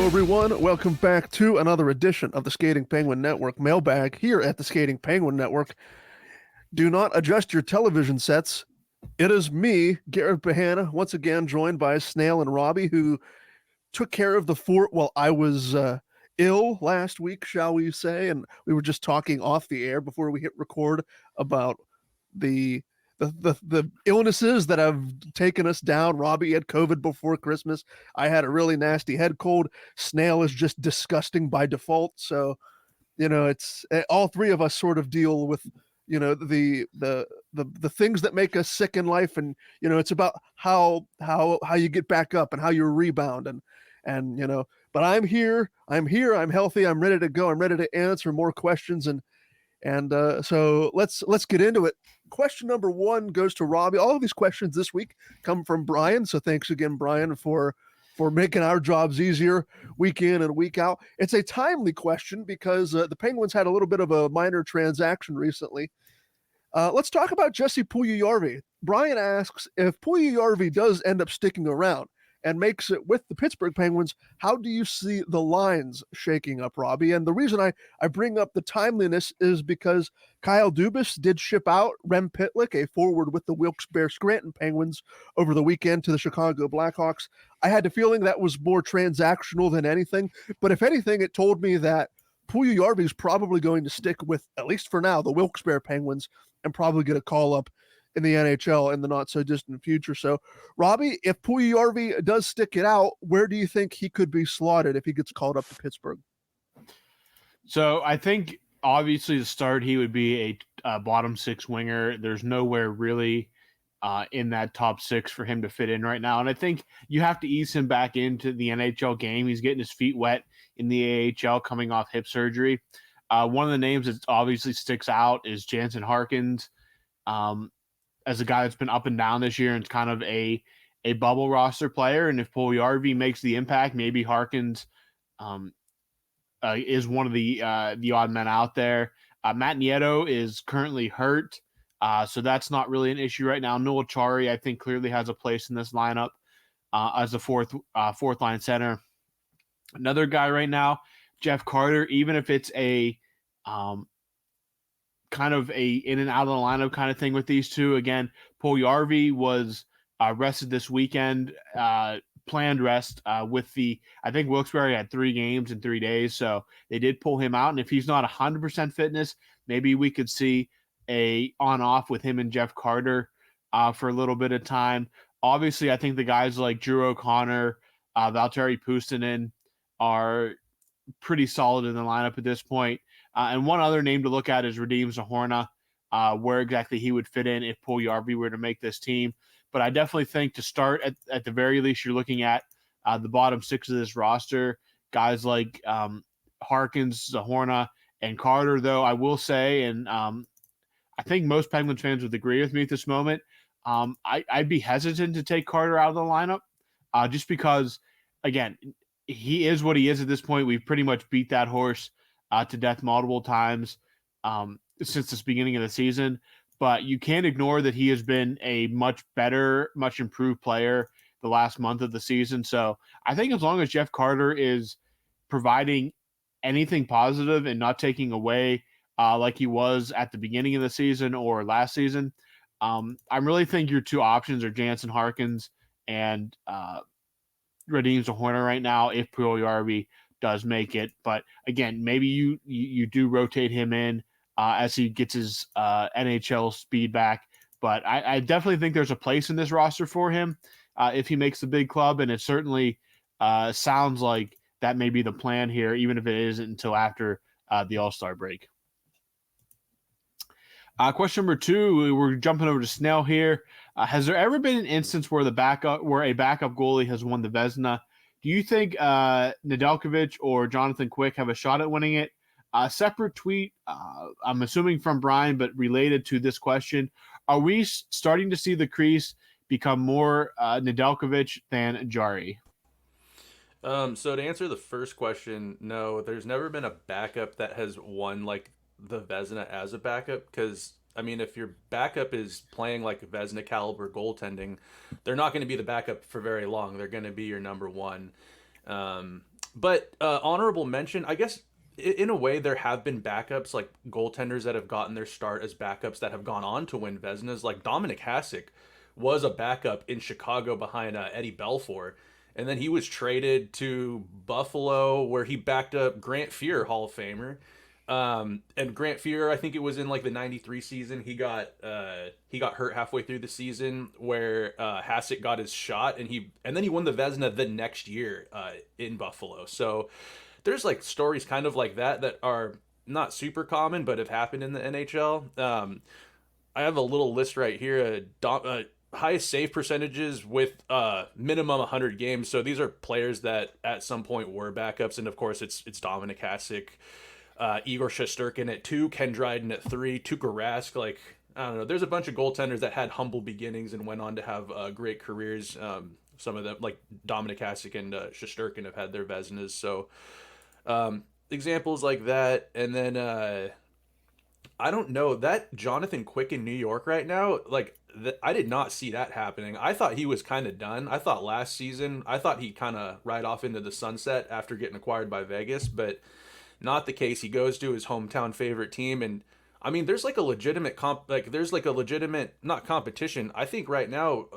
everyone. Welcome back to another edition of the Skating Penguin Network Mailbag here at the Skating Penguin Network. Do not adjust your television sets. It is me, Garrett Bahana, once again joined by Snail and Robbie, who took care of the fort while I was ill last week, shall we say. And we were just talking off the air before we hit record about the the illnesses that have taken us down. Robbie had COVID before Christmas. I had a really nasty head cold. Snail is just disgusting by default. So, it's all three of us sort of deal with, the things that make us sick in life. And, it's about how you get back up and how you rebound. And, but I'm here, I'm healthy, I'm ready to go. I'm ready to answer more questions. So let's get into it. Question number one goes to Robbie. All of these questions this week come from Brian. So thanks again, Brian, for making our jobs easier week in and week out. It's a timely question because the Penguins had a little bit of a minor transaction recently. Let's talk about Jesse Puljujarvi. Brian asks, if Puljujarvi does end up sticking around and makes it with the Pittsburgh Penguins, how do you see the lines shaking up, Robbie? And the reason I bring up the timeliness is because Kyle Dubas did ship out Rem Pitlick, a forward with the Wilkes-Barre Scranton Penguins, over the weekend to the Chicago Blackhawks. I had the feeling that was more transactional than anything, but if anything, it told me that Puljujarvi is probably going to stick with, at least for now, the Wilkes-Barre Penguins and probably get a call-up in the NHL in the not-so-distant future. So, Robbie, if Puljujarvi does stick it out, where do you think he could be slotted if he gets called up to Pittsburgh? So, I think, obviously, to start, he would be a bottom six winger. There's nowhere really in that top six for him to fit in right now. And I think you have to ease him back into the NHL game. He's getting his feet wet in the AHL coming off hip surgery. One of the names that obviously sticks out is Jansen Harkins. As a guy that's been up and down this year and it's kind of a bubble roster player. And if Puljujarvi makes the impact, maybe Harkins is one of the odd men out there. Matt Nieto is currently hurt, so that's not really an issue right now. Noel Chari, I think, clearly has a place in this lineup as a fourth line center. Another guy right now, Jeff Carter, even if it's a kind of a in and out of the lineup kind of thing with these two. Again, Puljujarvi was rested this weekend, planned rest with I think Wilkes-Barre had 3 games in 3 days, so they did pull him out. And if he's not 100% fitness, maybe we could see a on-off with him and Jeff Carter for a little bit of time. Obviously, I think the guys like Drew O'Connor, Valtteri Puustinen are pretty solid in the lineup at this point. And one other name to look at is Radim Zohorna, where exactly he would fit in if Puljujarvi were to make this team. But I definitely think to start, at the very least, you're looking at the bottom 6 of this roster, guys like Harkins, Zohorna, and Carter, though I will say, and I think most Penguins fans would agree with me at this moment, I'd be hesitant to take Carter out of the lineup just because, again, he is what he is at this point. We've pretty much beat that horse to death multiple times since the beginning of the season. But you can't ignore that he has been a much better, much improved player the last month of the season. So I think as long as Jeff Carter is providing anything positive and not taking away like he was at the beginning of the season or last season, I really think your two options are Jansen Harkins and Radim Zohorna right now if Puljujarvi does make it. But again, maybe you do rotate him in as he gets his NHL speed back. But I definitely think there's a place in this roster for him if he makes the big club, and it certainly sounds like that may be the plan here, even if it isn't until after the All-Star break. Question number 2, we're jumping over to Snail here. Has there ever been an instance where a backup goalie has won the Vezina? Do you think Nedeljkovic or Jonathan Quick have a shot at winning it? A separate tweet, I'm assuming from Brian, but related to this question. Are we starting to see the crease become more Nedeljkovic than Jari? So to answer the first question, no, there's never been a backup that has won like the Vezina as a backup, because I mean, if your backup is playing like Vezina caliber goaltending, they're not going to be the backup for very long. They're going to be your number one. But honorable mention, I guess, in a way, there have been backups, like goaltenders that have gotten their start as backups that have gone on to win Vezinas. Like Dominic Hasek was a backup in Chicago behind Eddie Belfour. And then he was traded to Buffalo, where he backed up Grant Fuhr, Hall of Famer. And Grant Fuhr, I think it was in like the '93 season. He got hurt halfway through the season, where Hasek got his shot, and then he won the Vezina the next year in Buffalo. So there's like stories kind of like that are not super common, but have happened in the NHL. I have a little list right here. Highest save percentages with minimum 100 games. So these are players that at some point were backups, and of course it's Dominic Hasek, Igor Shesterkin at 2, Ken Dryden at 3, Tuukka Rask. Like, I don't know. There's a bunch of goaltenders that had humble beginnings and went on to have great careers. Some of them, like Dominic Hasek and Shesterkin, have had their Vezinas. So examples like that. And then I don't know, that Jonathan Quick in New York right now, like I did not see that happening. I thought he was kind of done. I thought last season, he'd kind of ride off into the sunset after getting acquired by Vegas, but not the case. He goes to his hometown favorite team, and I mean, there's like a legitimate not competition. I think right now,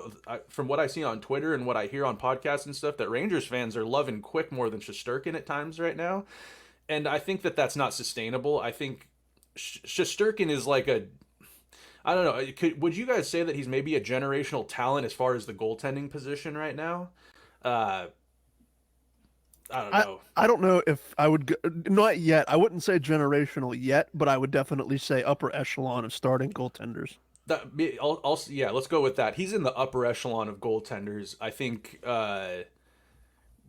from what I see on Twitter and what I hear on podcasts and stuff, that Rangers fans are loving Quick more than Shesterkin at times right now, and I think that that's not sustainable. I think Shesterkin is like I don't know. Would you guys say that he's maybe a generational talent as far as the goaltending position right now? I don't know. I don't know if I would not yet. I wouldn't say generational yet, but I would definitely say upper echelon of starting goaltenders. Yeah, let's go with that. He's in the upper echelon of goaltenders. I think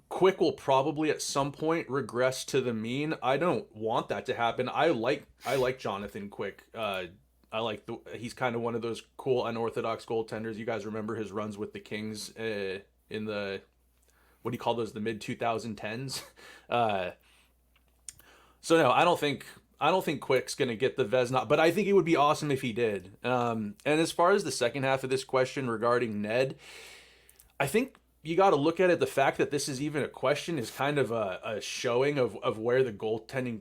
Quick will probably at some point regress to the mean. I don't want that to happen. I like Jonathan Quick. He's kind of one of those cool unorthodox goaltenders. You guys remember his runs with the Kings in the, what do you call those, the mid 2010s? So no, I don't think Quick's gonna get the Vezina, but I think it would be awesome if he did. And as far as the second half of this question regarding Ned, I think you got to look at it. The fact that this is even a question is kind of a showing of where the goaltending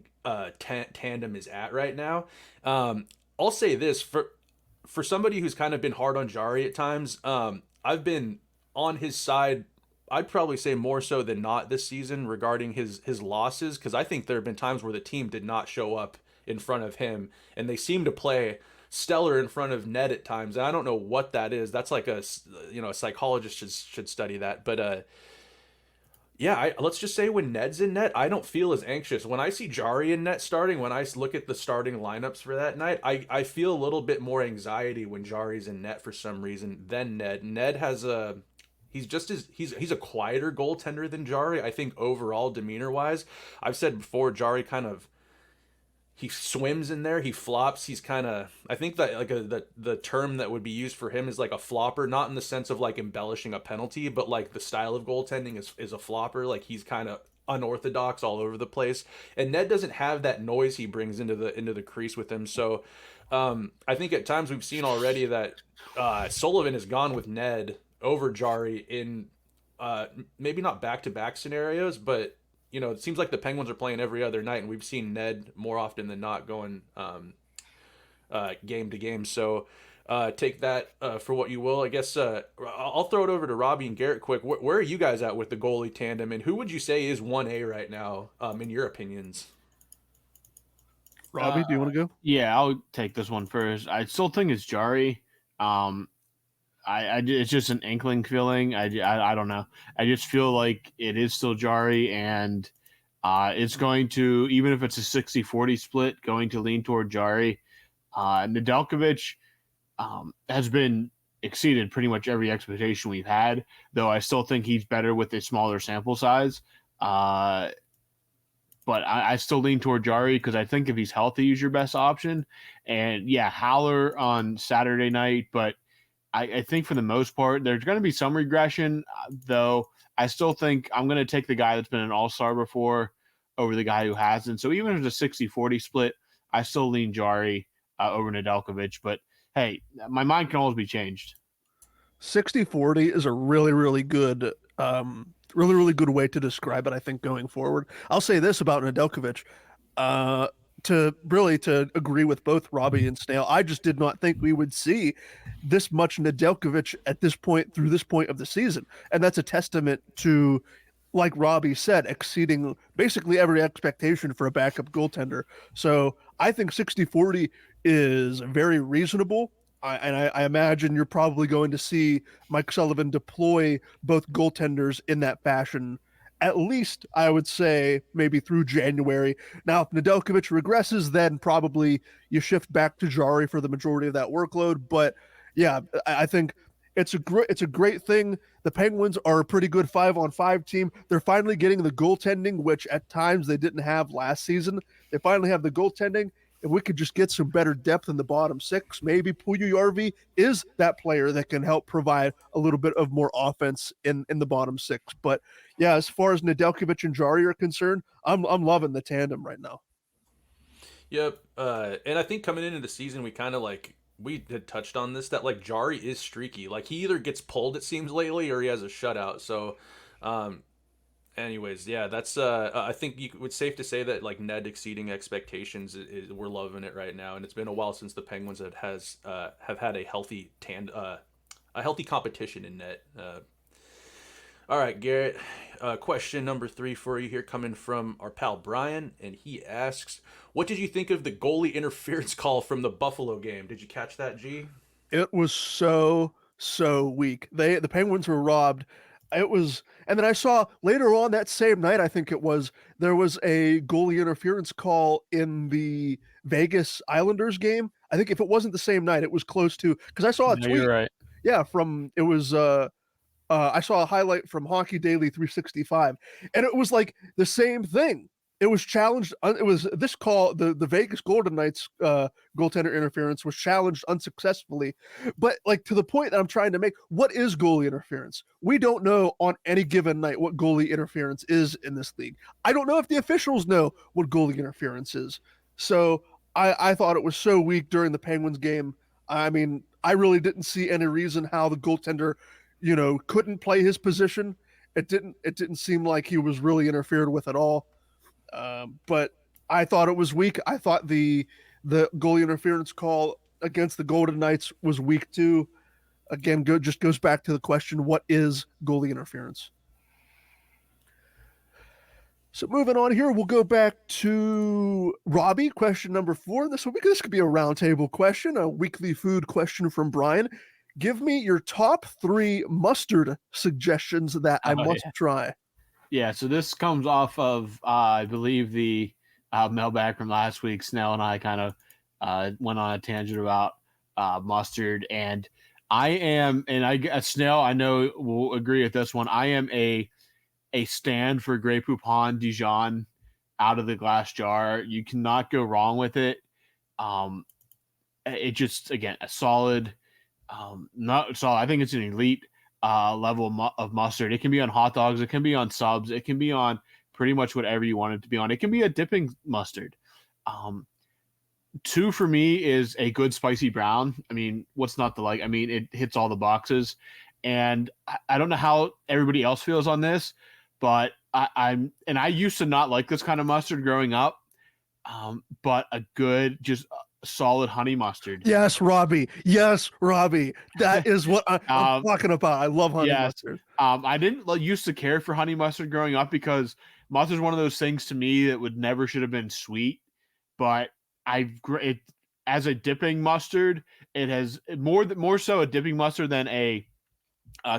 tandem is at right now. I'll say this for somebody who's kind of been hard on Jari at times. I've been on his side. I'd probably say more so than not this season regarding his losses, because I think there have been times where the team did not show up in front of him, and they seem to play stellar in front of Ned at times. And I don't know what that is. That's like a psychologist should study that. But let's just say when Ned's in net, I don't feel as anxious. When I see Jari in net starting, when I look at the starting lineups for that night, I feel a little bit more anxiety when Jari's in net for some reason than Ned. Ned has he's a quieter goaltender than Jari. I think overall demeanor wise, I've said before, Jari kind of, he swims in there, he flops. He's kind of, I think that like the term that would be used for him is like a flopper, not in the sense of like embellishing a penalty, but like the style of goaltending is a flopper. Like he's kind of unorthodox all over the place. And Ned doesn't have that noise he brings into the crease with him. So I think at times we've seen already that Sullivan has gone with Ned over Jari in maybe not back-to-back scenarios, but it seems like the Penguins are playing every other night, and we've seen Ned more often than not going game to game. So take that for what you will. I guess I'll throw it over to Robbie and Garrett quick. Where are you guys at with the goalie tandem, and who would you say is 1A right now, in your opinions? Robbie, do you want to go? Yeah, I'll take this one first. I still think it's Jari. It's just an inkling feeling. I don't know. I just feel like it is still Jari, and it's going to, even if it's a 60-40 split, going to lean toward Jari. Nedeljkovic has been exceeded pretty much every expectation we've had, though I still think he's better with a smaller sample size. But I still lean toward Jari because I think if he's healthy, he's your best option. And yeah, Haller on Saturday night, but I think for the most part, there's going to be some regression, though. I still think I'm going to take the guy that's been an all-star before over the guy who hasn't. So even if it's a 60-40 split, I still lean Jari over Nedeljkovic. But, hey, my mind can always be changed. 60-40 is a really, really good Really, really good way to describe it, I think, going forward. I'll say this about Nedeljkovic. Uh, to agree with both Robbie and Snail, I just did not think we would see this much Nedeljkovic at this point through this point of the season. And that's a testament to, like Robbie said, exceeding basically every expectation for a backup goaltender. So I think 60-40 is very reasonable. I imagine you're probably going to see Mike Sullivan deploy both goaltenders in that fashion, at least I would say maybe through January. Now, if Nedeljkovic regresses, then probably you shift back to Jari for the majority of that workload. But yeah, I think it's a great thing. The Penguins are a pretty good 5-on-5 team. They're finally getting the goaltending, which at times they didn't have last season. They finally have the goaltending. If we could just get some better depth in the bottom six, maybe Puljujarvi is that player that can help provide a little bit of more offense in the bottom six. But yeah, as far as Nedeljkovic and Jari are concerned, I'm loving the tandem right now. Yep. And I think coming into the season, we kind of like we had touched on this that like Jari is streaky. Like he either gets pulled, it seems lately, or he has a shutout. So, anyways, yeah, that's I think it's safe to say that like Ned exceeding expectations we're loving it right now, and it's been a while since the Penguins have had a healthy a healthy competition in net. All right, Garrett. Question number 3 for you here, coming from our pal Brian, and he asks, "What did you think of the goalie interference call from the Buffalo game? Did you catch that, G?" It was so weak. The Penguins were robbed. It was, and then I saw later on that same night, I think it was, there was a goalie interference call in the Vegas Islanders game. I think if it wasn't the same night, it was close to, because I saw a No, tweet. you're right. Yeah, from it was I saw a highlight from Hockey Daily 365, and it was like the same thing. It was challenged. It was this call. The Vegas Golden Knights goaltender interference was challenged unsuccessfully, but like to the point that I'm trying to make, what is goalie interference? We don't know on any given night what goalie interference is in this league. I don't know if the officials know what goalie interference is. So I thought it was so weak during the Penguins game. I mean, I really didn't see any reason how the goaltender, couldn't play his position. It didn't seem like he was really interfered with at all. But I thought it was weak. I thought the goalie interference call against the Golden Knights was weak too. Again, just goes back to the question: what is goalie interference? So moving on here, we'll go back to Robbie. Question number 4. This could be a roundtable question, a weekly food question from Brian. Give me your top 3 mustard suggestions that I must try. Yeah, so this comes off of, I believe, the mailbag from last week. Snell and I kind of went on a tangent about mustard. And Snell, I know will agree with this one. I am a stand for Grey Poupon Dijon out of the glass jar. You cannot go wrong with it. It just, again, a solid, not solid. I think it's an elite level of mustard. It can be on hot dogs. It can be on subs. It can be on pretty much whatever you want it to be on. It can be a dipping mustard. 2 for me is a good spicy brown. I mean, what's not to like? I mean, it hits all the boxes. And I don't know how everybody else feels on this, but I used to not like this kind of mustard growing up. But a good, just solid honey mustard. Yes, Robbie. That is what I'm talking about. I love honey mustard. I didn't used to care for honey mustard growing up because mustard is one of those things to me that should have been sweet. But as a dipping mustard, it has more so a dipping mustard than a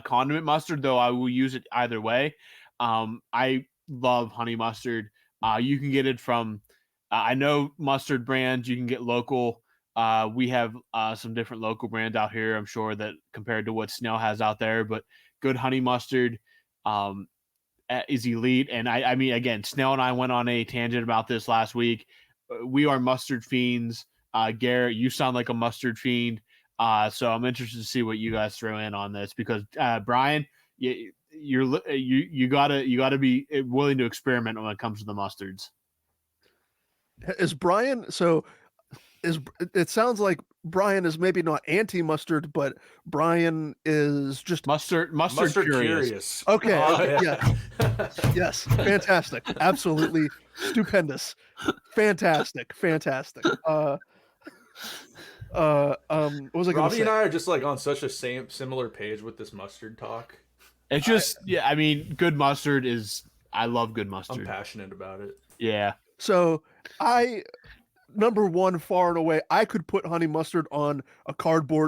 condiment mustard, though I will use it either way. I love honey mustard. You can get it from, I know mustard brands, you can get local. We have some different local brands out here, I'm sure, that compared to what Snail has out there, but good honey mustard is elite. And I mean, again, Snail and I went on a tangent about this last week. We are mustard fiends. Garrett, you sound like a mustard fiend. So I'm interested to see what you guys throw in on this because Brian, you gotta be willing to experiment when it comes to the mustards. Is Brian? So it sounds like Brian is maybe not anti-mustard, but Brian is just Mustard curious. okay. Oh, Okay, yeah. yes, fantastic, absolutely stupendous, fantastic. What was I going to Robbie say? and I are just like on such a similar page with this mustard talk. It's just yeah. I mean, good mustard is. I love good I'm mustard. passionate about it. Yeah. So number one, far and away, I could put honey mustard on a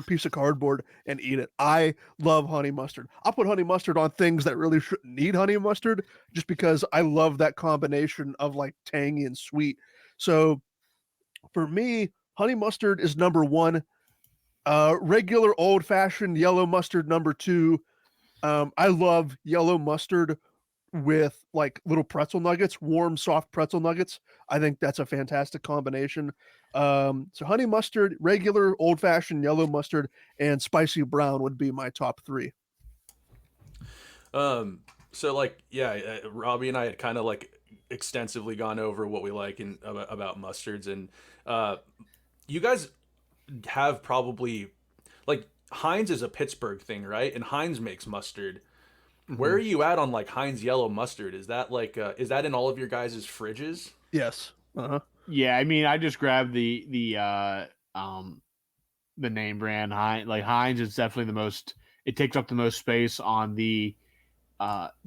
piece of cardboard and eat it. I love honey mustard. I'll put honey mustard on things that really shouldn't need honey mustard just because I love that combination of like tangy and sweet. So for me, honey mustard is number one. Regular old fashioned yellow mustard, number two. I love yellow mustard with like little pretzel nuggets, warm, soft pretzel nuggets. I think that's a fantastic combination. So honey mustard, regular, old fashioned yellow mustard, and spicy brown would be my top three. So like, yeah, Robbie and I had kind of like extensively gone over what we like and about mustards, and you guys have probably like Heinz is a Pittsburgh thing, right? And Heinz makes mustard. Where are you at on like Heinz yellow mustard? Is that like is that in all of your guys' fridges? Yes. Yeah. I mean, I just grabbed the name brand Heinz. Like Heinz is definitely the most. It takes up the most space on the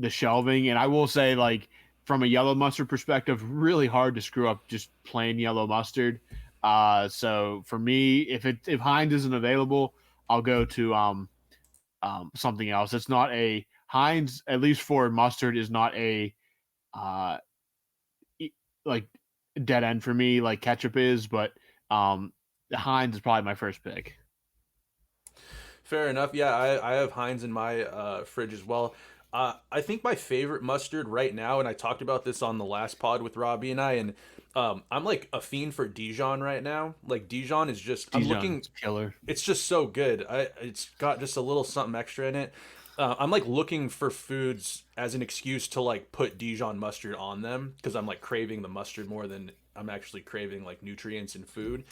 shelving, and I will say, like from a yellow mustard perspective, really hard to screw up just plain yellow mustard. So for me, if Heinz isn't available, I'll go to something else. It's not a Heinz, at least for mustard, is not a like dead end for me like ketchup is, but Heinz is probably my first pick. Fair enough. Yeah, I have Heinz in my fridge as well. I think my favorite mustard right now, and I talked about this on the last pod with Robbie and I, and I'm like a fiend for Dijon right now. Like Dijon is just, I'm looking, killer. It's just so good. It's got just a little something extra in it. I'm like looking for foods as an excuse to like put Dijon mustard on them because I'm like craving the mustard more than I'm actually craving like nutrients in food.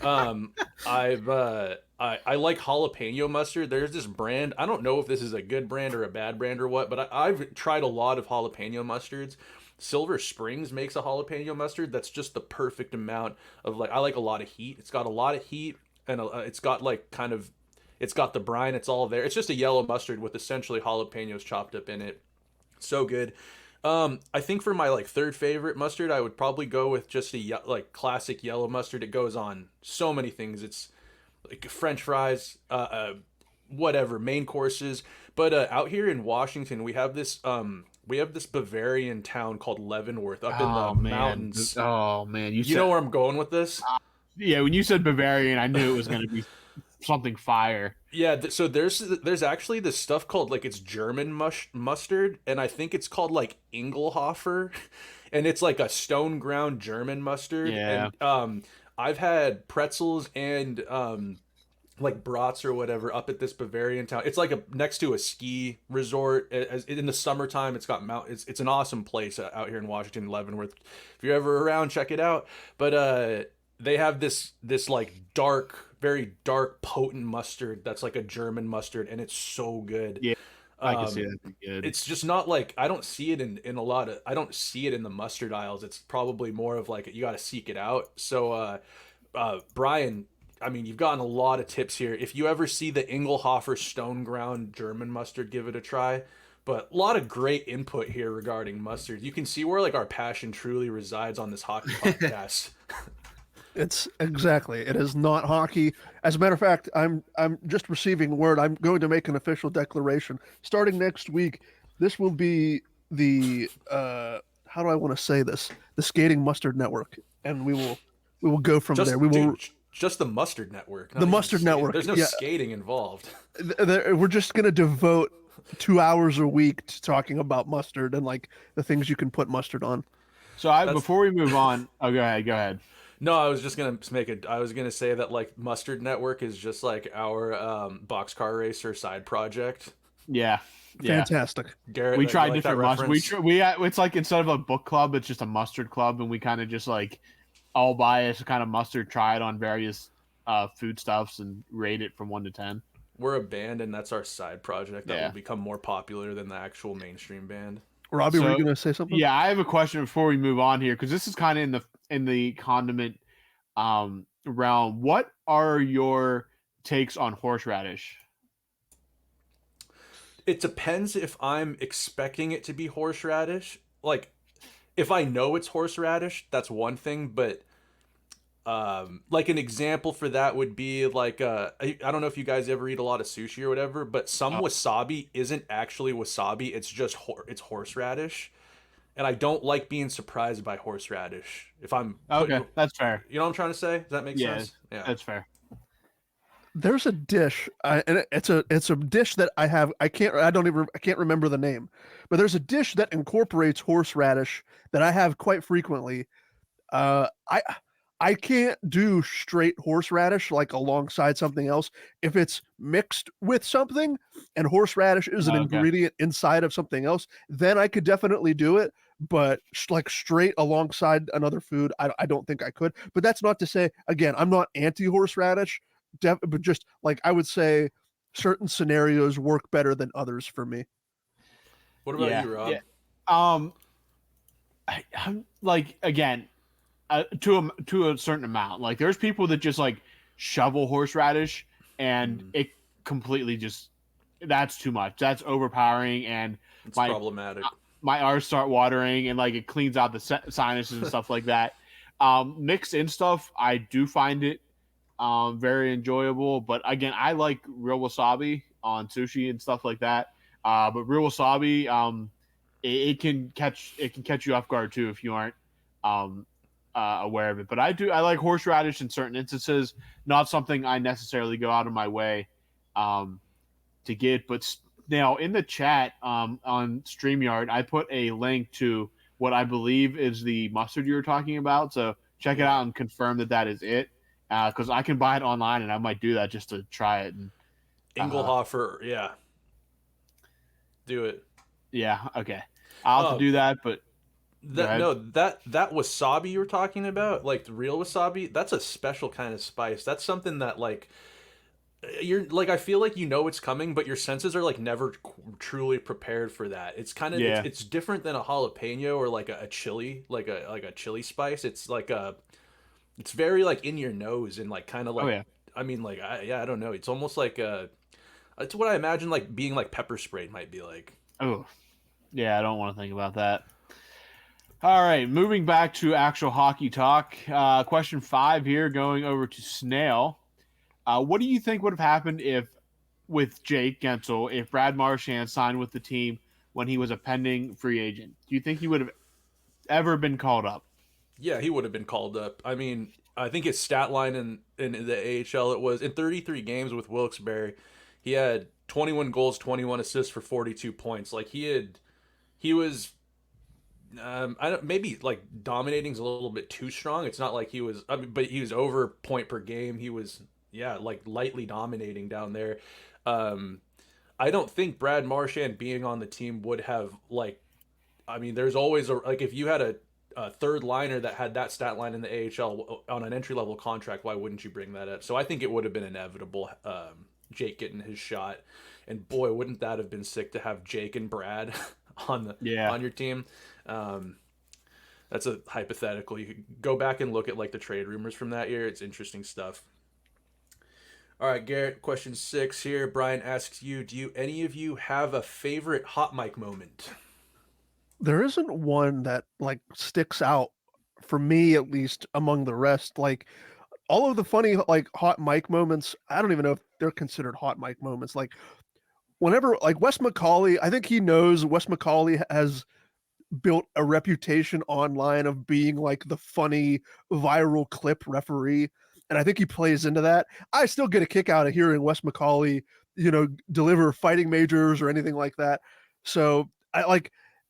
I like jalapeno mustard. There's this brand. I don't know if this is a good brand or a bad brand or what, but I've tried a lot of jalapeno mustards. Silver Springs makes a jalapeno mustard that's just the perfect amount of like, I like a lot of heat. It's got a lot of heat and it's got like kind of, it's got the brine. It's all there. It's just a yellow mustard with essentially jalapenos chopped up in it. So good. I think for my like third favorite mustard, I would probably go with just a like classic yellow mustard. It goes on so many things. It's like French fries, whatever, main courses. But out here in Washington, we have this Bavarian town called Leavenworth up in the mountains. Oh man, you know where I'm going with this? Yeah, when you said Bavarian, I knew it was going to be something fire. Yeah, so there's actually this stuff called like it's German mustard, and I think it's called like Engelhofer, and it's like a stone ground German mustard. Yeah. And I've had pretzels and like brats or whatever up at this Bavarian town. It's like next to a ski resort. In the summertime, it's got it's an awesome place out here in Washington, Leavenworth. If you're ever around, check it out. But they have this like very dark, potent mustard that's like a German mustard, and it's so good. Yeah, I can see that being good. It's just not like I don't see it in a lot of. I don't see it in the mustard aisles. It's probably more of like you got to seek it out. So, Brian, I mean, you've gotten a lot of tips here. If you ever see the Engelhofer stone ground German mustard, give it a try. But a lot of great input here regarding mustard. You can see where like our passion truly resides on this hockey podcast. It's exactly. It is not hockey. As a matter of fact, I'm just receiving word. I'm going to make an official declaration. Starting next week, this will be the how do I want to say this? The Skating Mustard Network, and we will go from there. We will just the Mustard Network. The Mustard Network. There's no skating involved. We're just going to devote 2 hours a week to talking about mustard and like the things you can put mustard on. So before we move on, go ahead. No, I was just gonna make it. I was gonna say that like Mustard Network is just like our boxcar racer side project. Yeah, fantastic. Garrett, we tried different mustard. It's like instead of a book club, it's just a mustard club, and we kind of just like all buy a kind of mustard, try it on various foodstuffs and rate it from 1 to 10. We're a band, and that's our side project that Yeah. will become more popular than the actual mainstream band. Robbie, were you So, going to say something? Yeah, I have a question before we move on here because this is kind of in the condiment realm. What are your takes on horseradish? It depends if I'm expecting it to be horseradish. Like, if I know it's horseradish, that's one thing, but like an example for that would be like I don't know if you guys ever eat a lot of sushi or whatever, but some wasabi isn't actually wasabi, it's just it's horseradish. And I don't like being surprised by horseradish. If I'm Okay, that's fair. You know what I'm trying to say? Does that make sense? Yeah, that's fair. There's a dish, and it's a dish that I can't remember the name, but there's a dish that incorporates horseradish that I have quite frequently. I can't do straight horseradish like alongside something else. If it's mixed with something and horseradish is an ingredient inside of something else, then I could definitely do it. But like straight alongside another food, I don't think I could. But that's not to say, again, I'm not anti horseradish, but just like I would say certain scenarios work better than others for me. What about you, Rob? Yeah. I'm like, again, to a certain amount. Like there's people that just like shovel horseradish and it completely just that's too much. That's overpowering and it's problematic. My eyes start watering and like it cleans out the sinuses and stuff like that. Mixed in stuff, I do find it very enjoyable. But again, I like real wasabi on sushi and stuff like that. But real wasabi, it can catch you off guard too if you aren't aware of it. But I like horseradish in certain instances, not something I necessarily go out of my way to get. But now in the chat on StreamYard, I put a link to what I believe is the mustard you were talking about. So check it out and confirm that is it. Because I can buy it online and I might do that just to try it. And, Engelhofer, yeah. Do it. Yeah, okay. I'll have to do that, but that wasabi you were talking about, like the real wasabi, that's a special kind of spice. That's something that like you're like I feel like you know it's coming, but your senses are like never truly prepared for that. It's kind of it's different than a jalapeno or like a chili, like a chili spice. It's like it's very like in your nose and like kind of like I mean like I don't know. It's almost like it's what I imagine like being like pepper sprayed might be like. Oh, yeah, I don't want to think about that. All right, moving back to actual hockey talk. Question 5 here, going over to Snail. What do you think would have happened with Jake Gensel if Brad Marchand signed with the team when he was a pending free agent? Do you think he would have ever been called up? Yeah, he would have been called up. I mean, I think his stat line in the AHL, it was in 33 games with Wilkes-Barre, he had 21 goals, 21 assists for 42 points. Like he was maybe like dominating is a little bit too strong. It's not like he was but he was over point per game. He was like lightly dominating down there. I don't think Brad Marchand being on the team would have like there's always if you had a third liner that had that stat line in the AHL on an entry level contract, why wouldn't you bring that up? So I think it would have been inevitable, Jake getting his shot. And boy, wouldn't that have been sick to have Jake and Brad on your team. That's a hypothetical. You could go back and look at like the trade rumors from that year. It's interesting stuff. All right, Garrett, question 6 here. Brian asks you, do any of you have a favorite hot mic moment? There isn't one that like sticks out for me, at least among the rest. Like all of the funny like hot mic moments, I don't even know if they're considered hot mic moments. Like whenever like Wes McCauley, I think he knows Wes McCauley has built a reputation online of being like the funny viral clip referee. And I think he plays into that. I still get a kick out of hearing Wes McCauley, deliver fighting majors or anything like that. So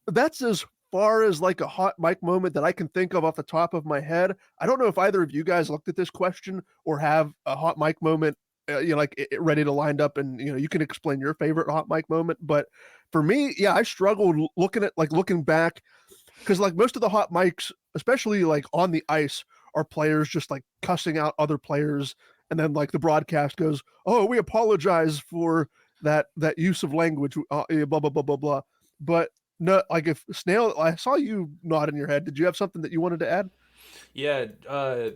that's as far as like a hot mic moment that I can think of off the top of my head. I don't know if either of you guys looked at this question or have a hot mic moment, ready to line up, and you can explain your favorite hot mic moment. But for me, I struggled looking back, because like most of the hot mics, especially like on the ice, are players just like cussing out other players and then like the broadcast goes, "Oh, we apologize for that use of language, blah blah blah blah blah." But no, like if Snail, I saw you nodding your head. Did you have something that you wanted to add? Yeah,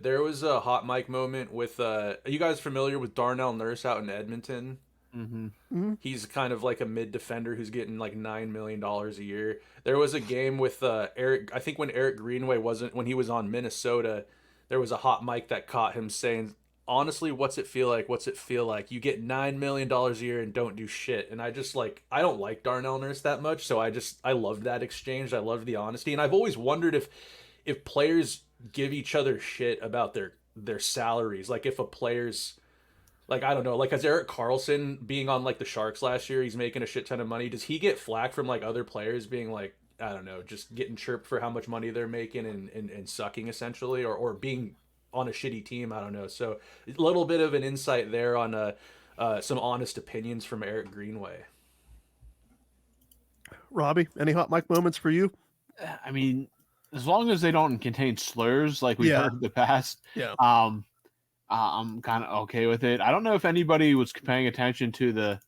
there was a hot mic moment with. Are you guys familiar with Darnell Nurse out in Edmonton? Mm-hmm. Mm-hmm. He's kind of like a mid defender who's getting like $9 million a year. There was a game with Eric. I think when Eric Greenway wasn't when he was on Minnesota, there was a hot mic that caught him saying, "Honestly, what's it feel like? What's it feel like? You get $9 million a year and don't do shit." And I just like I don't like Darnell Nurse that much, so I loved that exchange. I loved the honesty, and I've always wondered if players give each other shit about their salaries, like if a player's like I don't know, like as Eric Carlson being on like the Sharks last year, he's making a shit ton of money. Does he get flack from like other players being like, I don't know, just getting chirped for how much money they're making and sucking essentially, or being on a shitty team? I don't know. So a little bit of an insight there on some honest opinions from Eric Greenway. Robbie, any hot mic moments for you? I mean, as long as they don't contain slurs like we've Yeah. heard in the past, Yeah. I'm kind of okay with it. I don't know if anybody was paying attention to the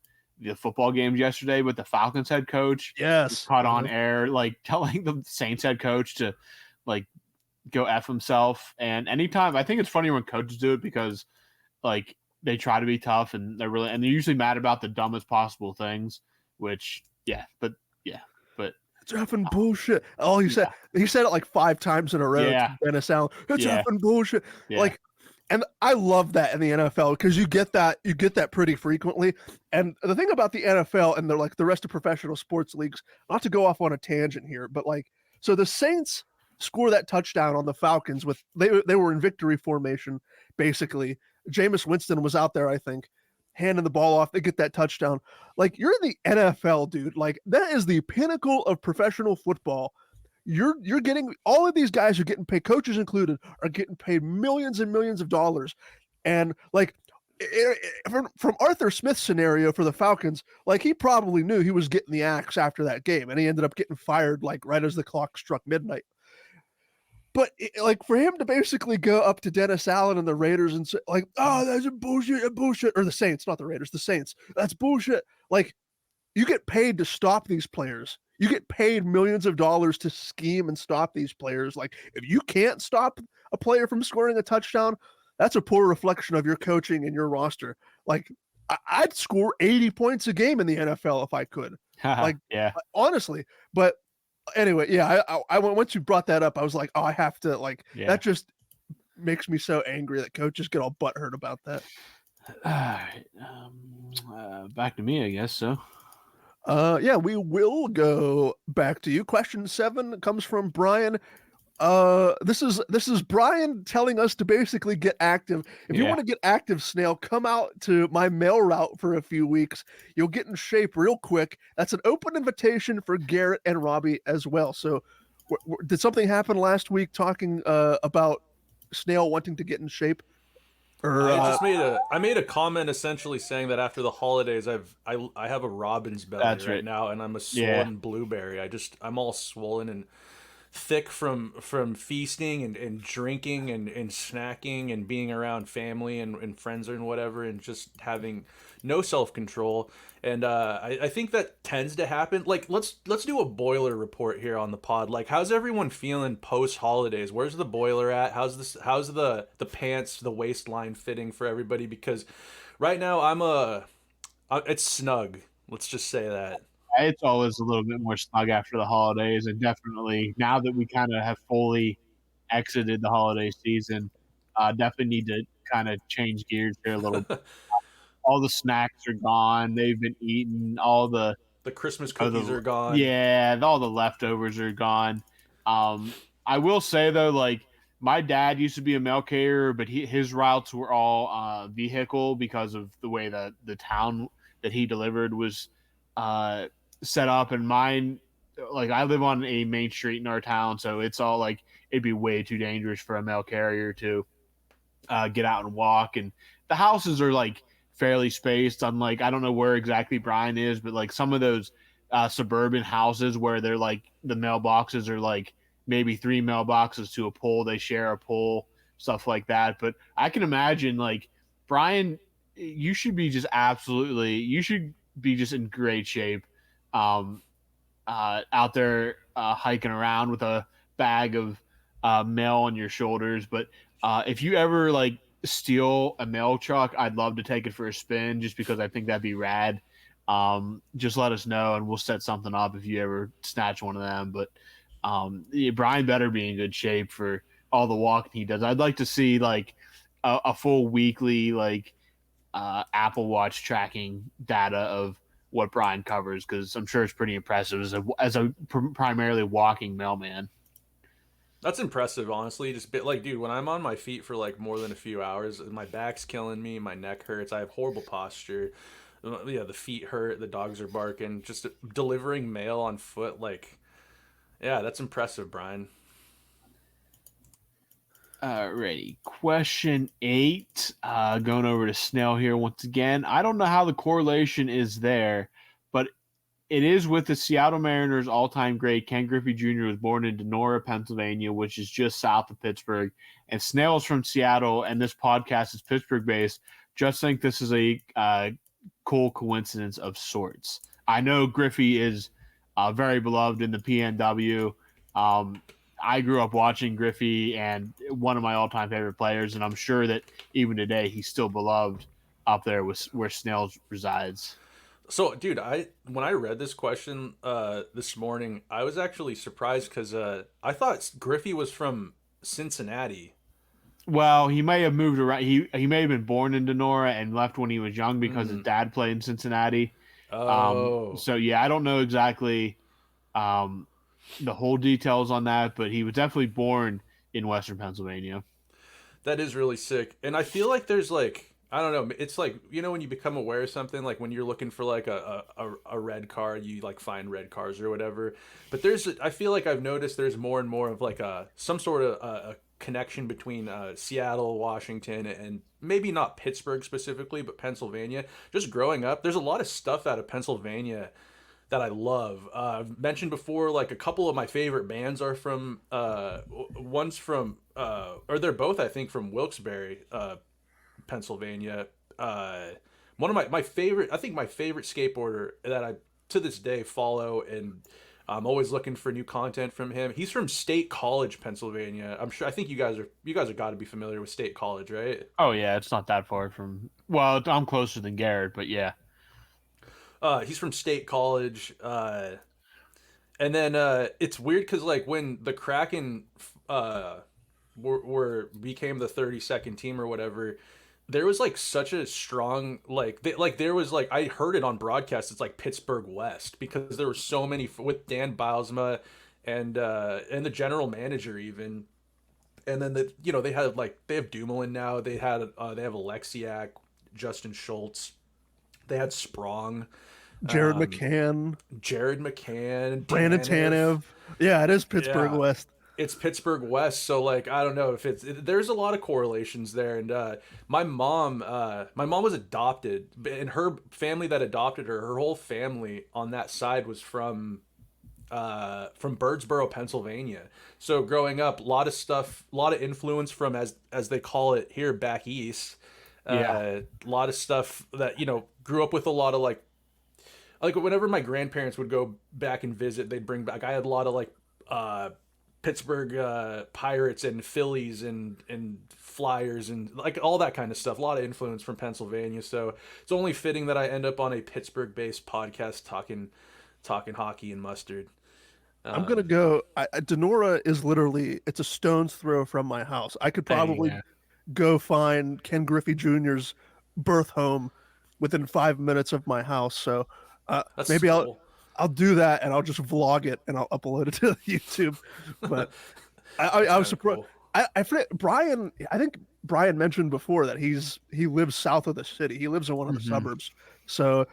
football games yesterday, but the Falcons head coach Yes. caught on air like telling the Saints head coach to like go F himself. And anytime, I think it's funny when coaches do it because like they try to be tough and they're usually mad about the dumbest possible things, which but It's effing bullshit. Oh, he said it like 5 times in a row. Yeah. To Dennis Allen. It's Yeah. effing bullshit. Yeah. Like, and I love that in the NFL because you get that pretty frequently. And the thing about the NFL and like the rest of professional sports leagues, not to go off on a tangent here, but like, so the Saints score that touchdown on the Falcons with they were in victory formation basically. Jameis Winston was out there, I think, handing the ball off. They get that touchdown. Like, you're in the NFL, dude. Like, that is the pinnacle of professional football. You're getting all of these guys are getting paid, coaches included, are getting paid millions and millions of dollars. And like from Arthur Smith's scenario for the Falcons, like he probably knew he was getting the axe after that game, and he ended up getting fired like right as the clock struck midnight. But like for him to basically go up to Dennis Allen and the Raiders and say like, "Oh, that's a bullshit," or the Saints, not the Raiders, the Saints. That's bullshit. Like, you get paid to stop these players. You get paid millions of dollars to scheme and stop these players. Like, if you can't stop a player from scoring a touchdown, that's a poor reflection of your coaching and your roster. Like, I'd score 80 points a game in the NFL if I could. Like, honestly. But anyway, yeah, I once you brought that up, I was like, oh, I have to like that just makes me so angry that coaches get all butthurt about that. Back to me, I guess so. Yeah, we will go back to you. Question 7 comes from Brian. This is Brian telling us to basically get active. If you want to get active, Snail, come out to my mail route for a few weeks. You'll get in shape real quick. That's an open invitation for Garrett and Robbie as well. So, did something happen last week talking about Snail wanting to get in shape? Or, I made a comment essentially saying that after the holidays I have a robin's belly right now, and I'm a swollen blueberry. I'm all swollen and thick from feasting and drinking and snacking and being around family and friends and whatever, and just having no self-control. And I think that tends to happen. Like, let's do a boiler report here on the pod. Like, how's everyone feeling post holidays? Where's the boiler at? How's the pants, the waistline fitting for everybody? Because right now it's snug. Let's just say that. It's always a little bit more snug after the holidays, and definitely now that we kind of have fully exited the holiday season, definitely need to kind of change gears here a little bit. All the snacks are gone. They've been eaten. All the Christmas cookies are gone. Yeah, all the leftovers are gone. I will say though, like my dad used to be a mail carrier, but his routes were all vehicle because of the way that the town that he delivered was set up, and mine, like I live on a main street in our town, so it's all like it'd be way too dangerous for a mail carrier to get out and walk. And the houses are like fairly spaced, unlike I don't know where exactly Brian is, but like some of those suburban houses where they're like the mailboxes are like maybe 3 mailboxes to a pole, they share a pole, stuff like that. But I can imagine like Brian, you should be just in great shape. Out there hiking around with a bag of mail on your shoulders. But if you ever like steal a mail truck, I'd love to take it for a spin just because I think that'd be rad. Just let us know and we'll set something up if you ever snatch one of them. But yeah, Brian better be in good shape for all the walking he does. I'd like to see like a full weekly like Apple Watch tracking data of what Brian covers because I'm sure it's pretty impressive as a primarily walking mailman. That's impressive, honestly. Just bit like, dude, when I'm on my feet for like more than a few hours, my back's killing me, my neck hurts, I have horrible posture. Yeah, the feet hurt, the dogs are barking. Just delivering mail on foot, like, yeah, that's impressive, Brian. Ready. Question 8. Going over to Snail here once again. I don't know how the correlation is there, but it is with the Seattle Mariners all-time great Ken Griffey Jr. was born in Donora, Pennsylvania, which is just south of Pittsburgh. And Snail's from Seattle, and this podcast is Pittsburgh-based. Just think this is a cool coincidence of sorts. I know Griffey is very beloved in the PNW. I grew up watching Griffey and one of my all-time favorite players, and I'm sure that even today he's still beloved up there where Snails resides. So, dude, when I read this question this morning, I was actually surprised because I thought Griffey was from Cincinnati. Well, he may have moved around. He may have been born in Donora and left when he was young because his dad played in Cincinnati. Oh. So yeah, I don't know exactly the whole details on that, but he was definitely born in Western Pennsylvania. That is really sick. And I feel like there's like, I don't know, it's like, you know, when you become aware of something, like when you're looking for like a red car, you like find red cars or whatever. But I feel like I've noticed there's more and more of like some sort of a connection between Seattle, Washington, and maybe not Pittsburgh specifically, but Pennsylvania. Just growing up, there's a lot of stuff out of Pennsylvania that I love. I've mentioned before, like a couple of my favorite bands are from, one's from, or they're both, I think, from Wilkes-Barre, Pennsylvania. One of my favorite, I think my favorite skateboarder that I, to this day, follow, and I'm always looking for new content from him. He's from State College, Pennsylvania. I think you guys are got to be familiar with State College, right? Oh yeah, it's not that far from. Well, I'm closer than Garrett, but yeah. He's from State College, and then it's weird because like when the Kraken became the 32nd team or whatever, there was like such a strong there was like I heard it on broadcast. It's like Pittsburgh West because there were so many with Dan Bylsma and the general manager even, and then they have Dumoulin now. They have Alexiak, Justin Schultz. They had Sprong. Jared McCann, Brandon Tanev. Yeah, it is Pittsburgh West. It's Pittsburgh West, so like I don't know if there's a lot of correlations there. And my mom was adopted, and her family that adopted her whole family on that side was from Birdsboro, Pennsylvania. So growing up, a lot of stuff, a lot of influence from as they call it here back east. A lot of stuff that grew up with a lot of like whenever my grandparents would go back and visit, they'd bring back. I had a lot of like Pittsburgh Pirates and Phillies and Flyers and like all that kind of stuff. A lot of influence from Pennsylvania. So it's only fitting that I end up on a Pittsburgh-based podcast talking hockey and mustard. I'm gonna go. Donora is literally it's a stone's throw from my house. I could probably go find Ken Griffey Jr.'s birth home within 5 minutes of my house. So maybe cool. I'll do that and I'll just vlog it and I'll upload it to YouTube. But I was surprised. Cool. I forget Brian. I think Brian mentioned before that he lives south of the city. He lives in one of the suburbs. So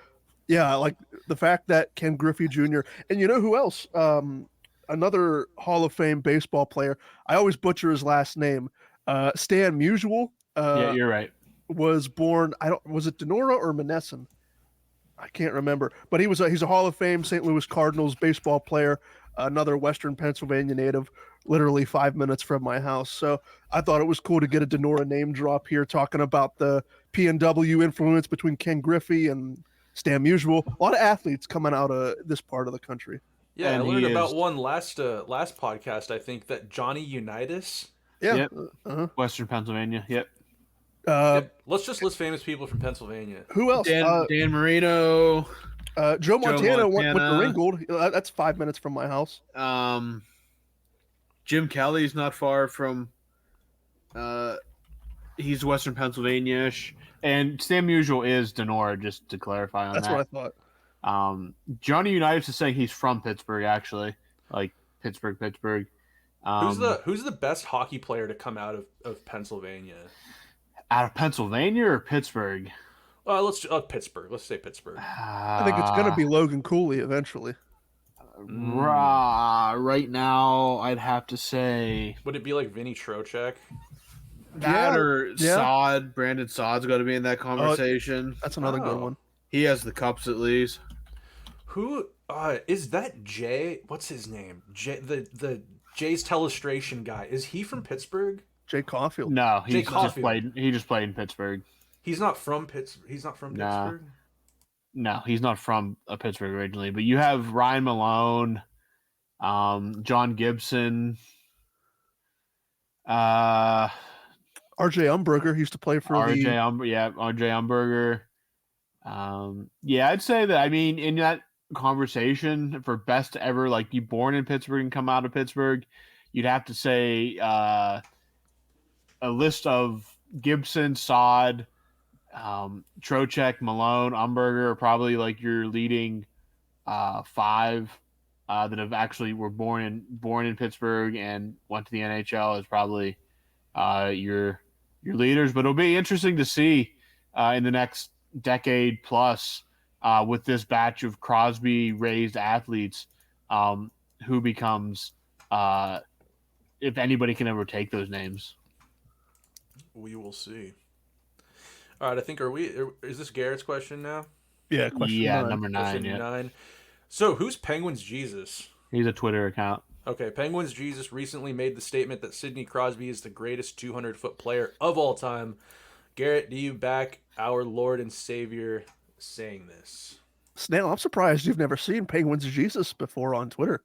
yeah, like the fact that Ken Griffey Jr. and you know who else? Another Hall of Fame baseball player. I always butcher his last name. Stan Musial. Yeah, you're right. Was born. Was it Donora or Monessen? I can't remember, but he's a Hall of Fame St. Louis Cardinals baseball player, another Western Pennsylvania native, literally 5 minutes from my house. So I thought it was cool to get a Donora name drop here, talking about the P&W influence between Ken Griffey and Stan Musial. A lot of athletes coming out of this part of the country. Yeah, And I he learned about is- one last podcast. I think that Johnny Unitas. Yeah. Yep. Western Pennsylvania. Yep. Yep. Let's just list famous people from Pennsylvania. Who else? Dan Marino. Joe Montana went with the Montana. Ringgold. That's 5 minutes from my house. Jim Kelly's not far from. He's Western Pennsylvania-ish, and Stan Musial is Denora. Just to clarify on That's that. what I thought. Johnny Unitas is saying he's from Pittsburgh, actually, like Pittsburgh. Who's the best hockey player to come out of Pennsylvania? Out of Pennsylvania or Pittsburgh? Let's Pittsburgh. Let's say Pittsburgh. I think it's going to be Logan Cooley eventually. Right now, I'd have to say Would it be like Vinny Trocheck? that or yeah. Sod. Brandon Sod's got to be in that conversation. That's another good one. He has the cups at least. Who is that? Jay? What's his name? Jay, the Jay's Telestration guy. Is he from Pittsburgh? Jay Caulfield. No, Jay he Caulfield. just played in Pittsburgh. He's not from Pittsburgh. He's not from Nah. Pittsburgh. No, he's not from Pittsburgh originally. But you have Ryan Malone, John Gibson, RJ Umberger used to play for RJ Umberger. I'd say that. I mean, in that conversation for best ever, like you born in Pittsburgh and come out of Pittsburgh, you'd have to say a list of Gibson, Sod, Trocheck, Malone, Umberger are probably like your leading five that have actually were born in Pittsburgh and went to the NHL is probably your leaders. But it'll be interesting to see in the next decade plus with this batch of Crosby raised athletes who becomes if anybody can ever take those names. We will see. All right, I think is this Garrett's question now? Yeah, question 9. Number 9. Question Yeah. 9. So, who's Penguins Jesus? He's a Twitter account. Okay, Penguins Jesus recently made the statement that Sidney Crosby is the greatest 200-foot player of all time. Garrett, do you back our Lord and Savior saying this? Snail, I'm surprised you've never seen Penguins Jesus before on Twitter.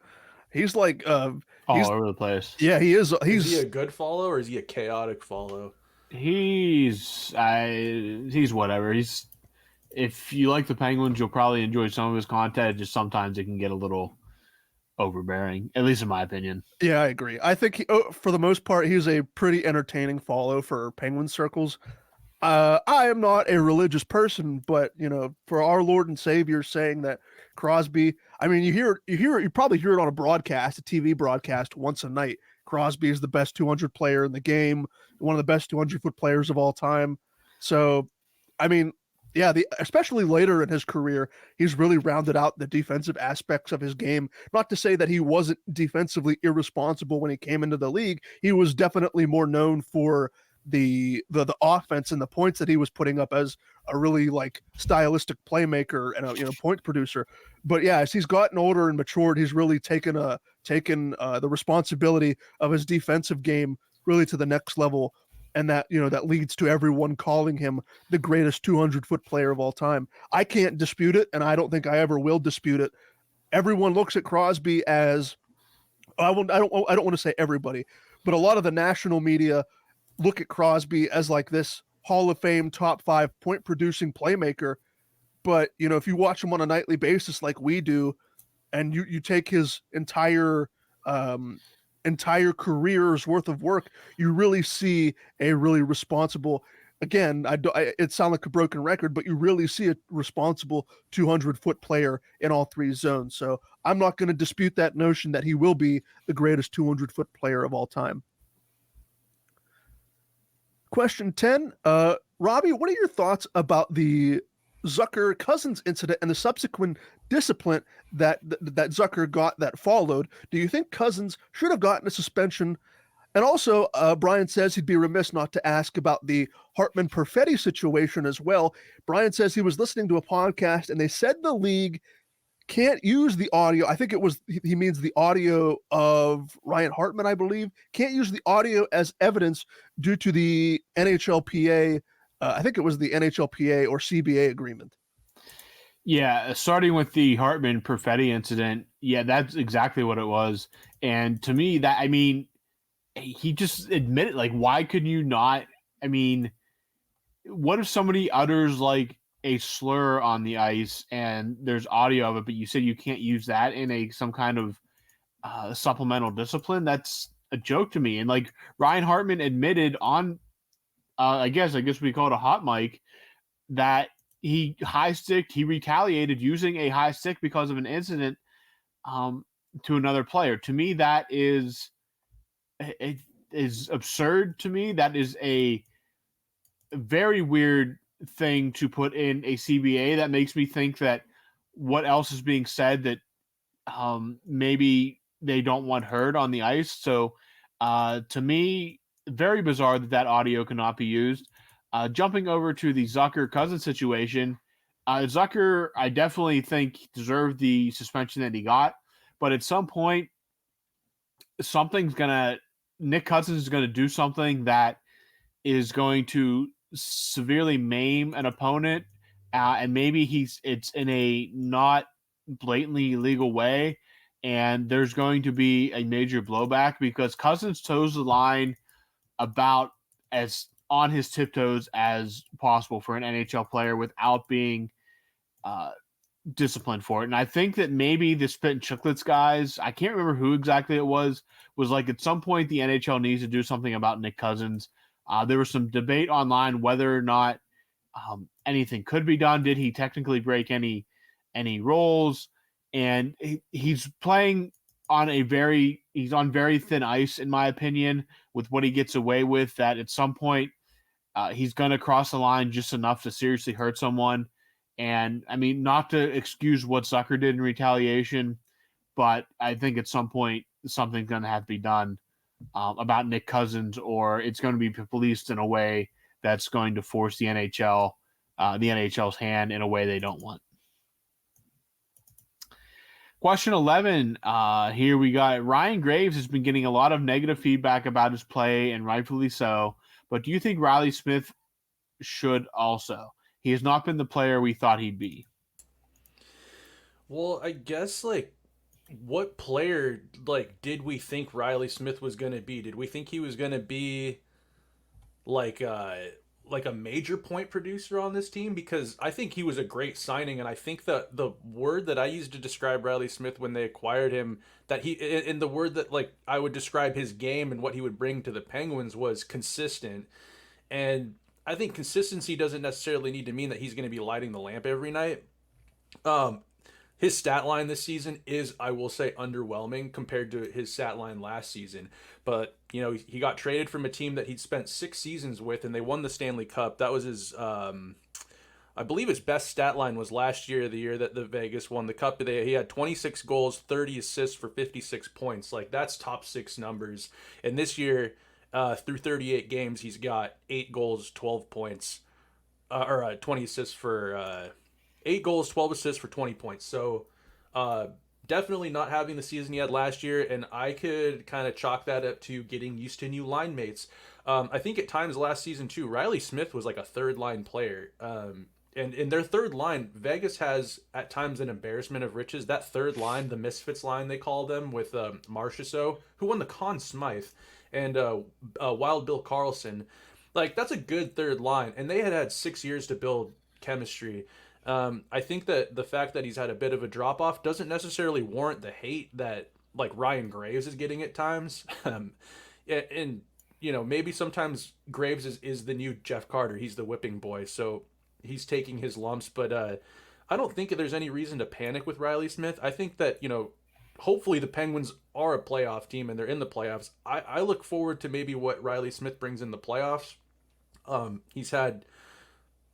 He's like All over the place. Yeah, he is. Is he a good follow or is he a chaotic follow? He's whatever. If you like the Penguins, you'll probably enjoy some of his content. Just sometimes it can get a little overbearing, at least in my opinion. Yeah, I agree. I think for the most part, he's a pretty entertaining follow for Penguin circles. I am not a religious person, but for our Lord and Savior saying that Crosby, I mean, you probably hear it on a TV broadcast once a night. Crosby is the best 200 player in the game, one of the best 200-foot players of all time. So, I mean, yeah, especially later in his career, he's really rounded out the defensive aspects of his game. Not to say that he wasn't defensively irresponsible when he came into the league. He was definitely more known for the offense and the points that he was putting up as a really like stylistic playmaker and a point producer. But yeah, as he's gotten older and matured, he's really taken the responsibility of his defensive game really to the next level. And that leads to everyone calling him the greatest 200-foot player of all time. I can't dispute it, and I don't think I ever will dispute it. Everyone looks at Crosby as I don't want to say everybody, but a lot of the national media look at Crosby as like this Hall of Fame top 5 point producing playmaker. But if you watch him on a nightly basis like we do, and you take his entire career's worth of work, you really see a really responsible, again, it sounds like a broken record, but you really see a responsible 200-foot player in all 3 zones. So I'm not going to dispute that notion that he will be the greatest 200-foot player of all time. Question 10, Robbie, what are your thoughts about the Zucker Cousins incident and the subsequent discipline that Zucker got that followed? Do you think Cousins should have gotten a suspension? And also, Brian says he'd be remiss not to ask about the Hartman Perfetti situation as well. Brian says he was listening to a podcast and they said the league can't use the audio. I think he means the audio of Ryan Hartman, I believe. Can't use the audio as evidence due to the NHLPA I think it was the NHLPA or CBA agreement. Yeah, starting with the Hartman Perfetti incident, yeah, that's exactly what it was. And to me, that, I mean, he just admitted, like, why could you not? I mean, what if somebody utters like a slur on the ice and there's audio of it, but you said you can't use that in some kind of supplemental discipline? That's a joke to me. And like Ryan Hartman admitted on, I guess we call it a hot mic, that he retaliated using a high stick because of an incident to another player. To me, that is absurd. To me, that is a very weird thing to put in a CBA. That makes me think that what else is being said that maybe they don't want heard on the ice. So to me, very bizarre that audio cannot be used. Jumping over to the Zucker Cousins situation, Zucker, I definitely think deserved the suspension that he got, but at some point, Nick Cousins is gonna do something that is going to severely maim an opponent, and maybe it's in a not blatantly illegal way, and there's going to be a major blowback because Cousins toes the line about as on his tiptoes as possible for an NHL player without being disciplined for it. And I think that maybe the Spit and Chicklets guys, I can't remember who exactly it was like at some point the NHL needs to do something about Nick Cousins. There was some debate online whether or not anything could be done. Did he technically break any rules? And he's playing on he's on very thin ice, in my opinion, with what he gets away with. That at some point he's going to cross the line just enough to seriously hurt someone. And I mean, not to excuse what Zucker did in retaliation, but I think at some point something's going to have to be done about Nick Cousins, or it's going to be policed in a way that's going to force the NHL's hand in a way they don't want. Question 11. Here we got Ryan Graves has been getting a lot of negative feedback about his play, and rightfully so. But do you think Reilly Smith should also? He has not been the player we thought he'd be. Well, I guess like what player like did we think Reilly Smith was going to be? Did we think he was going to be like like a major point producer on this team? Because I think he was a great signing, and I think that the word that I used to describe Reilly Smith when they acquired him, that he in the word that like I would describe his game and what he would bring to the Penguins was consistent. And I think consistency doesn't necessarily need to mean that he's going to be lighting the lamp every night. Um, his stat line this season is, I will say, underwhelming compared to his stat line last season. But, you know, he got traded from a team that he'd spent 6 seasons with, and they won the Stanley Cup. That was his, I believe his best stat line was last year, the year that the Vegas won the Cup. He had 26 goals, 30 assists for 56 points. Like, that's top 6 numbers. And this year, through 38 games, he's got 8 goals, 12 points, 20 assists for 8 goals, 12 assists for 20 points. So definitely not having the season he had last year, and I could kind of chalk that up to getting used to new line mates. I think at times last season too, Reilly Smith was like a third line player. And in their third line, Vegas has at times an embarrassment of riches. That third line, the Misfits line, they call them, with Marchessault, who won the Conn Smythe, and Wild Bill Carlson. Like, that's a good third line, and they had 6 years to build chemistry. I think that the fact that he's had a bit of a drop off doesn't necessarily warrant the hate that like Ryan Graves is getting at times. And you know, maybe sometimes Graves is the new Jeff Carter. He's the whipping boy, so he's taking his lumps. But I don't think there's any reason to panic with Reilly Smith. I think that, you know, hopefully the Penguins are a playoff team and they're in the playoffs. I look forward to maybe what Reilly Smith brings in the playoffs. He's had,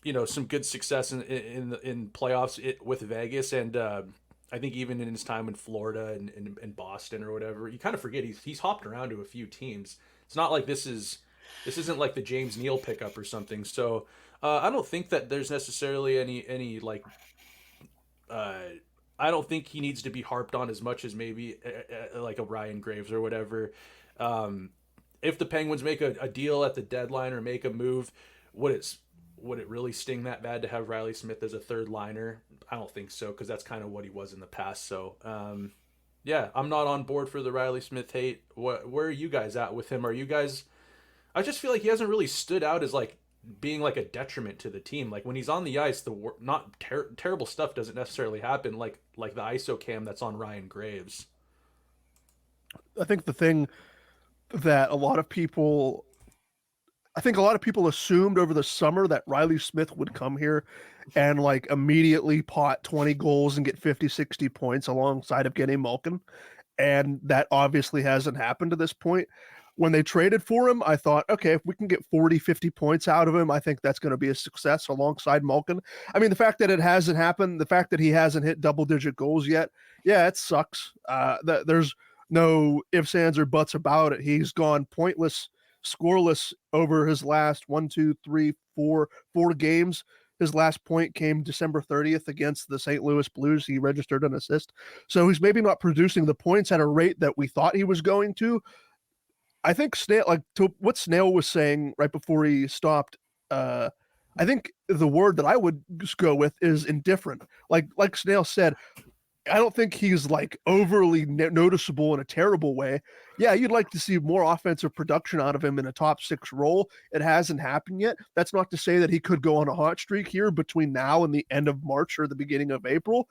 you know, some good success in playoffs with Vegas, and I think even in his time in Florida and Boston or whatever, you kind of forget he's hopped around to a few teams. It's not like this isn't like the James Neal pickup or something. So I don't think that there's necessarily any like I don't think he needs to be harped on as much as maybe like a Ryan Graves or whatever. If the Penguins make a deal at the deadline or make a move, what would it really sting that bad to have Reilly Smith as a third liner? I don't think so, because that's kind of what he was in the past. So, yeah, I'm not on board for the Reilly Smith hate. Where are you guys at with him? Are you guys? I just feel like he hasn't really stood out as like being like a detriment to the team. Like when he's on the ice, not terrible stuff doesn't necessarily happen. Like the ISO cam that's on Ryan Graves. I think the thing that I think a lot of people assumed over the summer that Reilly Smith would come here and like immediately pot 20 goals and get 50, 60 points alongside of getting Malkin. And that obviously hasn't happened to this point. When they traded for him, I thought, okay, if we can get 40, 50 points out of him, I think that's going to be a success alongside Malkin. I mean, the fact that it hasn't happened, the fact that he hasn't hit double-digit goals yet, yeah, it sucks. There's no ifs, ands, or buts about it. He's gone pointless, scoreless over his last 4 games. His last point came December 30th against the St. Louis Blues. He registered an assist. So he's maybe not producing the points at a rate that we thought he was going to. I think Snail, like to what Snail was saying right before he stopped, I think the word that I would just go with is indifferent. Like Snail said, I don't think he's like overly noticeable in a terrible way. Yeah, you'd like to see more offensive production out of him in a top 6 role. It hasn't happened yet. That's not to say that he could go on a hot streak here between now and the end of March or the beginning of April,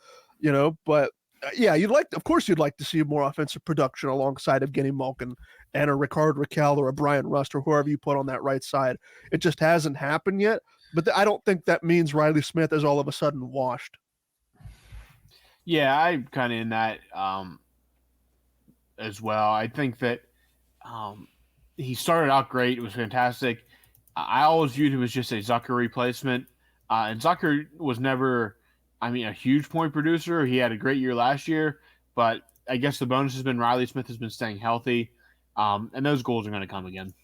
but yeah, of course you'd like to see more offensive production alongside of Genny Malkin and a Ricard Raquel or a Brian Rust or whoever you put on that right side. It just hasn't happened yet. But I don't think that means Reilly Smith is all of a sudden washed. Yeah, I'm kind of in that as well. I think that he started out great. It was fantastic. I always viewed him as just a Zucker replacement. And Zucker was never, a huge point producer. He had a great year last year, but I guess the bonus has been Reilly Smith has been staying healthy, and those goals are going to come again.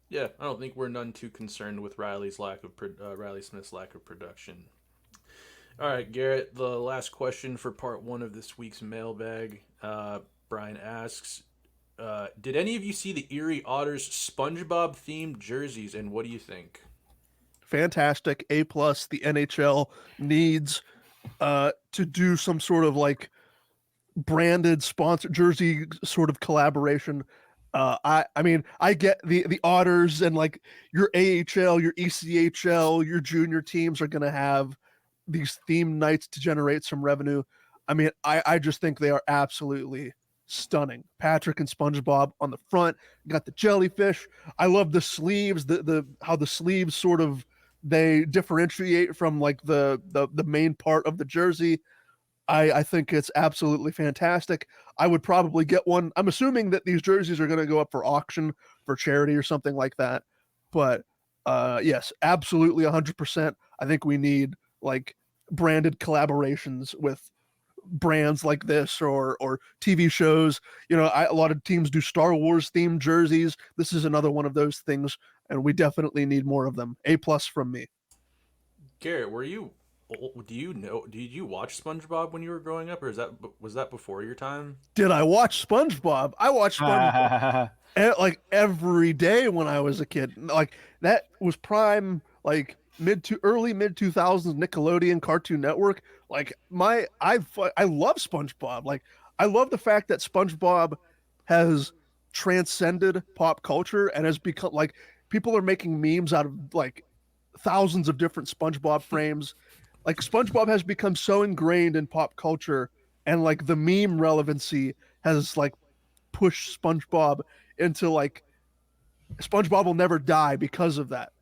Yeah, I don't think we're none too concerned with Reilly Smith's lack of production. All right, Garrett, the last question for part 1 of this week's mailbag. Brian asks, did any of you see the Erie Otters SpongeBob-themed jerseys, and what do you think? Fantastic. A+. The NHL needs to do some sort of like branded sponsor jersey sort of collaboration. I get the Otters and like your AHL, your ECHL, your junior teams are going to have these themed nights to generate some revenue. I just think they are absolutely stunning. Patrick and SpongeBob on the front. You got the jellyfish. I love the sleeves, the how the sleeves sort of they differentiate from like the main part of the jersey. I think it's absolutely fantastic. I would probably get one. I'm assuming that these jerseys are going to go up for auction for charity or something like that. But yes, absolutely 100%. I think we need like branded collaborations with brands like this or TV shows. A lot of teams do Star Wars themed jerseys. This is another one of those things, and we definitely need more of them. A+ from me. Garrett, did you watch SpongeBob when you were growing up, or was that before your time? Did I watch SpongeBob? I watched SpongeBob like every day when I was a kid. Like that was prime, like early mid 2000s Nickelodeon Cartoon Network. Like I love SpongeBob. Like I love the fact that SpongeBob has transcended pop culture and has become like people are making memes out of like thousands of different SpongeBob frames. Like SpongeBob has become so ingrained in pop culture, and like the meme relevancy has like pushed SpongeBob into like SpongeBob will never die because of that.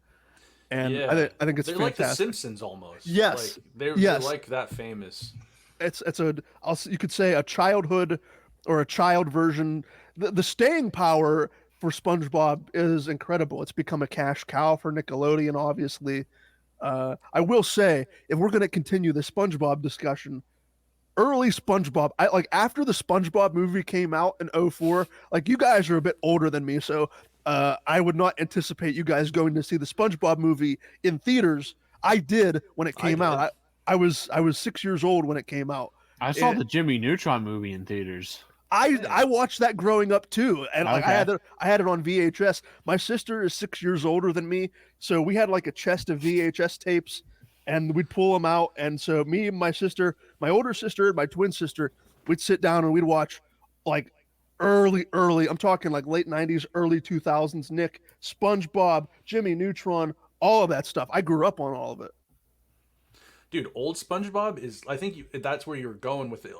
And yeah. I think it's they're fantastic. Like the Simpsons almost. Yes, like, they're like that famous. You could say a childhood or a child version. The staying power for SpongeBob is incredible. It's become a cash cow for Nickelodeon, obviously. I will say, if we're going to continue the SpongeBob discussion, early SpongeBob, after the SpongeBob movie came out in 2004, like you guys are a bit older than me, so I would not anticipate you guys going to see the SpongeBob movie in theaters. I did when it came out. I was 6 years old when it came out. I saw the Jimmy Neutron movie in theaters. I watched that growing up too, and like Okay. I had it on VHS. My sister is 6 years older than me, so we had like a chest of VHS tapes, and we'd pull them out. And so me and my sister, my older sister, and my twin sister, we'd sit down and we'd watch like early. I'm talking like late '90s, early 2000s. Nick, SpongeBob, Jimmy Neutron, all of that stuff. I grew up on all of it. Dude, old SpongeBob is. I think that's where you were going with it.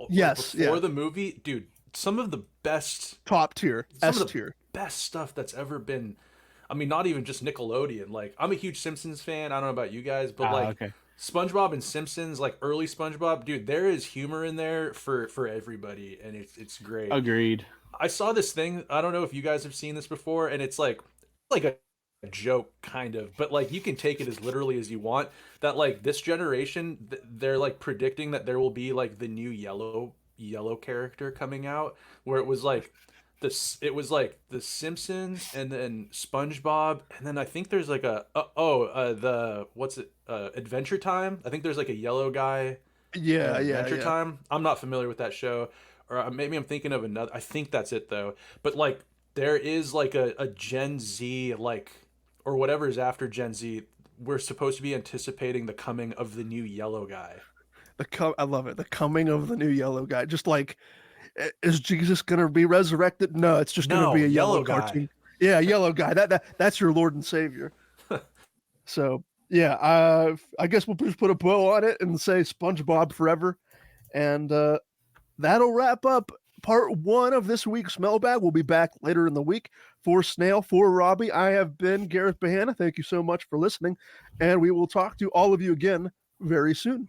Yes, before yeah. the movie, dude. Some of the best, Top tier, some S of the tier. best stuff that's ever been. I mean, not even just Nickelodeon. Like, I'm a huge Simpsons fan. I don't know about you guys, but like Okay. SpongeBob and Simpsons, like early SpongeBob, dude, there is humor in there for everybody, and it's great. Agreed. I saw this thing. I don't know if you guys have seen this before, and it's like a joke kind of, but like you can take it as literally as you want. That like this generation, they're like predicting that there will be like the new yellow character coming out, where it was like this. It was like the Simpsons and then SpongeBob, and then I think there's like the what's it Adventure Time. I think there's like a yellow guy in Yeah, yeah, Adventure yeah. Time. I'm not familiar with that show, or maybe I'm thinking of another. I think that's it though. But like there is like a Gen Z like or whatever is after Gen Z. We're supposed to be anticipating the coming of the new yellow guy. I love it. The coming of the new yellow guy. Just like, is Jesus gonna be resurrected? No, it's just gonna be No, a yellow yellow guy. cartoon. Yeah, yellow guy. That's your Lord and Savior. So yeah, I guess we'll just put a bow on it and say SpongeBob forever, and that'll wrap up part one of this week's Mailbag. We'll be back later in the week. For Snail, for Robbie, I have been Garrett Bahana. Thank you so much for listening, and we will talk to all of you again very soon.